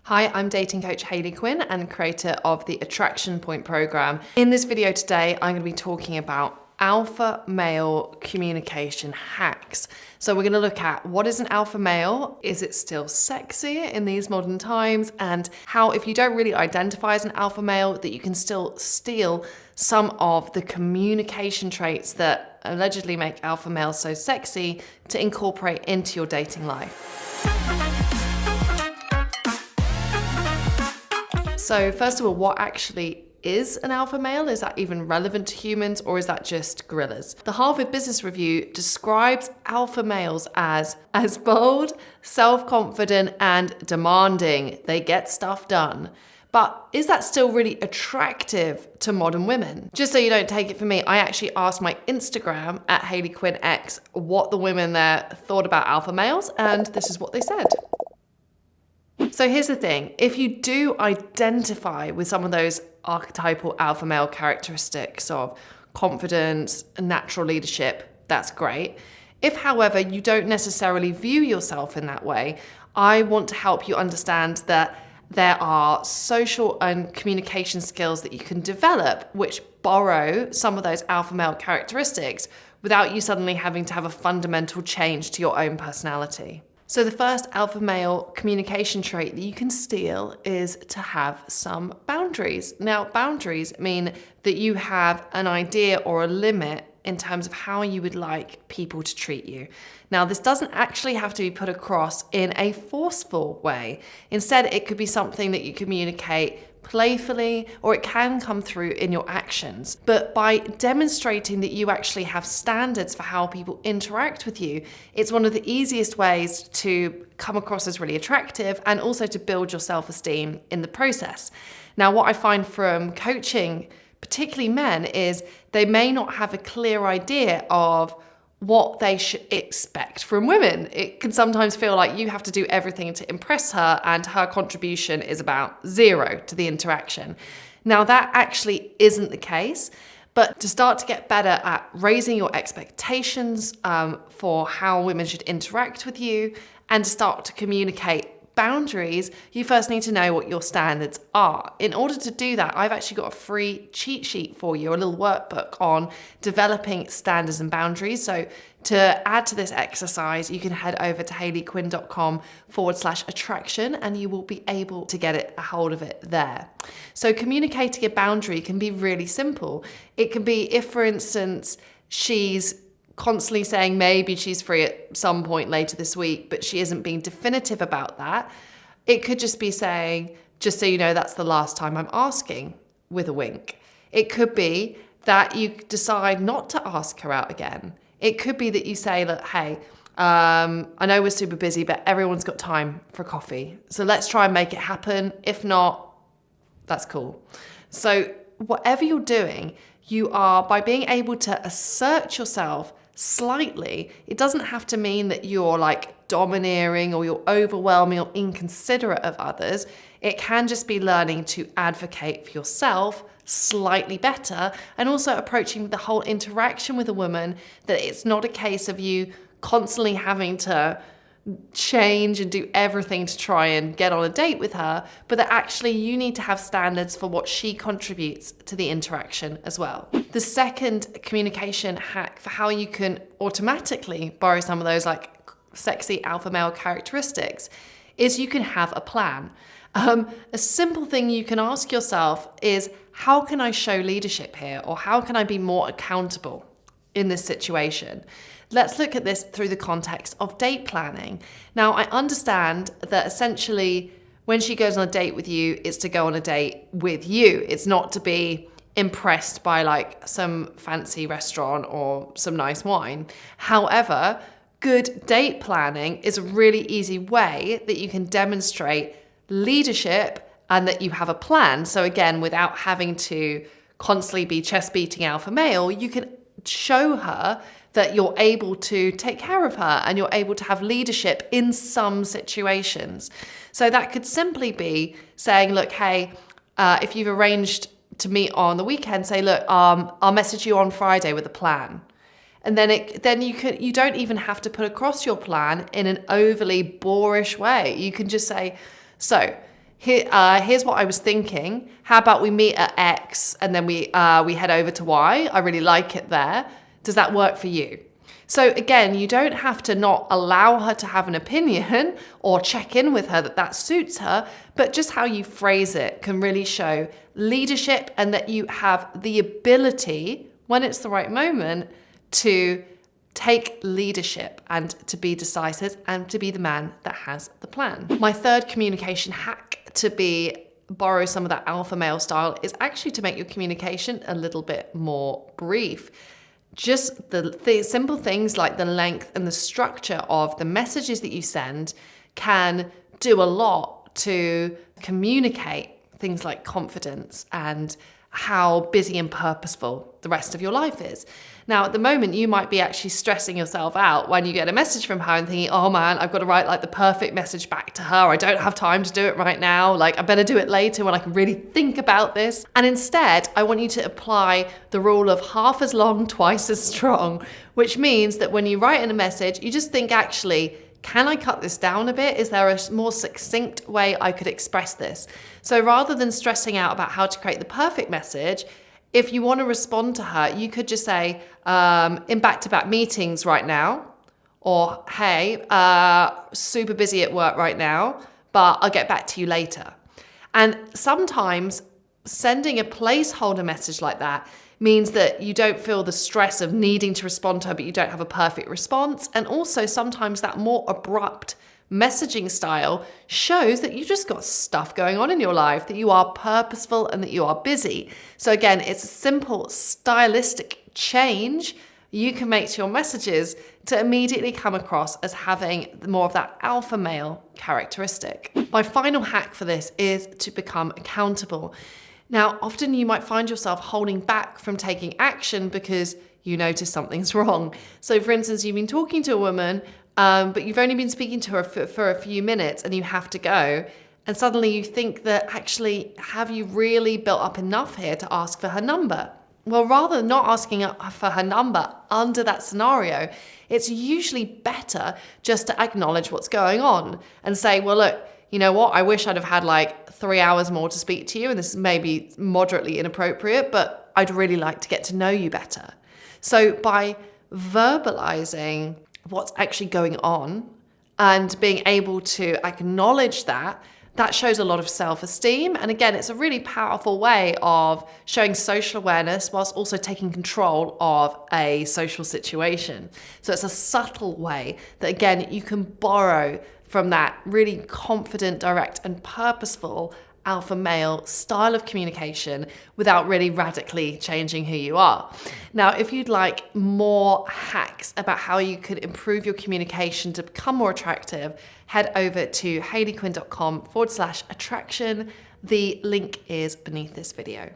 Hi, I'm dating coach Hayley Quinn and creator of the Attraction Point program. In this video today, I'm going to be talking about alpha male communication hacks. So we're going to look at what is an alpha male, is it still sexy in these modern times, and how if you don't really identify as an alpha male, that you can still steal some of the communication traits that allegedly make alpha males so sexy to incorporate into your dating life. So first of all, what actually is an alpha male? Is that even relevant to humans, or is that just gorillas? The Harvard Business Review describes alpha males as bold, self-confident, and demanding. They get stuff done. But is that still really attractive to modern women? Just so you don't take it from me, I actually asked my Instagram at HayleyQuinnX what the women there thought about alpha males, and this is what they said. So here's the thing, if you do identify with some of those archetypal alpha male characteristics of confidence and natural leadership, that's great. If, however, you don't necessarily view yourself in that way, I want to help you understand that there are social and communication skills that you can develop which borrow some of those alpha male characteristics without you suddenly having to have a fundamental change to your own personality. So the first alpha male communication trait that you can steal is to have some boundaries. Now, boundaries mean that you have an idea or a limit in terms of how you would like people to treat you. Now, this doesn't actually have to be put across in a forceful way. Instead, it could be something that you communicate playfully, or it can come through in your actions. But by demonstrating that you actually have standards for how people interact with you, it's one of the easiest ways to come across as really attractive and also to build your self-esteem in the process. Now, what I find from coaching, particularly men, is they may not have a clear idea of what they should expect from women. It can sometimes feel like you have to do everything to impress her and her contribution is about zero to the interaction. Now, that actually isn't the case, but to start to get better at raising your expectations for how women should interact with you and to start to communicate boundaries, you first need to know what your standards are. In order to do that, I've actually got a free cheat sheet for you, a little workbook on developing standards and boundaries. So to add to this exercise, you can head over to hayleyquinn.com/attraction and you will be able to get a hold of it there. So communicating a boundary can be really simple. It can be if, for instance, she's constantly saying maybe she's free at some point later this week, but she isn't being definitive about that. It could just be saying, just so you know, that's the last time I'm asking, with a wink. It could be that you decide not to ask her out again. It could be that you say, look, hey, I know we're super busy, but everyone's got time for coffee. So let's try and make it happen. If not, that's cool. So whatever you're doing, you are, by being able to assert yourself slightly, it doesn't have to mean that you're like domineering or you're overwhelming or inconsiderate of others. It can just be learning to advocate for yourself slightly better and also approaching the whole interaction with a woman that it's not a case of you constantly having to change and do everything to try and get on a date with her, but that actually you need to have standards for what she contributes to the interaction as well. The second communication hack for how you can automatically borrow some of those like sexy alpha male characteristics is you can have a plan. A simple thing you can ask yourself is, how can I show leadership here? Or how can I be more accountable in this situation? Let's look at this through the context of date planning. Now, I understand that essentially when she goes on a date with you, it's to go on a date with you. It's not to be impressed by like some fancy restaurant or some nice wine. However, good date planning is a really easy way that you can demonstrate leadership and that you have a plan. So again, without having to constantly be chest beating alpha male, you can show her that you're able to take care of her and you're able to have leadership in some situations. So that could simply be saying, look, hey, if you've arranged to meet on the weekend, say, look, I'll message you on Friday with a plan. And then you don't even have to put across your plan in an overly boorish way. You can just say, so here's what I was thinking. How about we meet at X and then we head over to Y? I really like it there. Does that work for you? So again, you don't have to not allow her to have an opinion or check in with her that suits her, but just how you phrase it can really show leadership and that you have the ability, when it's the right moment, to take leadership and to be decisive and to be the man that has the plan. My third communication hack to borrow some of that alpha male style is actually to make your communication a little bit more brief. Just the simple things like the length and the structure of the messages that you send can do a lot to communicate things like confidence and how busy and purposeful the rest of your life is. Now, at the moment, you might be actually stressing yourself out when you get a message from her and thinking, oh man, I've got to write like the perfect message back to her. I don't have time to do it right now. Like, I better do it later when I can really think about this. And instead, I want you to apply the rule of half as long, twice as strong, which means that when you write in a message, you just think, actually, can I cut this down a bit? Is there a more succinct way I could express this? So rather than stressing out about how to create the perfect message, if you want to respond to her, you could just say, in back-to-back meetings right now, or hey, super busy at work right now, but I'll get back to you later. And sometimes sending a placeholder message like that means that you don't feel the stress of needing to respond to her, but you don't have a perfect response. And also sometimes that more abrupt messaging style shows that you just got stuff going on in your life, that you are purposeful and that you are busy. So again, it's a simple stylistic change you can make to your messages to immediately come across as having more of that alpha male characteristic. My final hack for this is to become accountable. Now, often you might find yourself holding back from taking action because you notice something's wrong. So for instance, you've been talking to a woman, but you've only been speaking to her for a few minutes and you have to go. And suddenly you think that actually, have you really built up enough here to ask for her number? Well, rather than not asking for her number under that scenario, it's usually better just to acknowledge what's going on and say, well, look, you know what? I wish I'd have had like 3 hours more to speak to you. And this may be moderately inappropriate, but I'd really like to get to know you better. So by verbalizing what's actually going on and being able to acknowledge that shows a lot of self-esteem. And again, it's a really powerful way of showing social awareness whilst also taking control of a social situation. So it's a subtle way that, again, you can borrow from that really confident, direct, and purposeful alpha male style of communication without really radically changing who you are. Now, if you'd like more hacks about how you could improve your communication to become more attractive, head over to hayleyquinn.com/attraction. The link is beneath this video.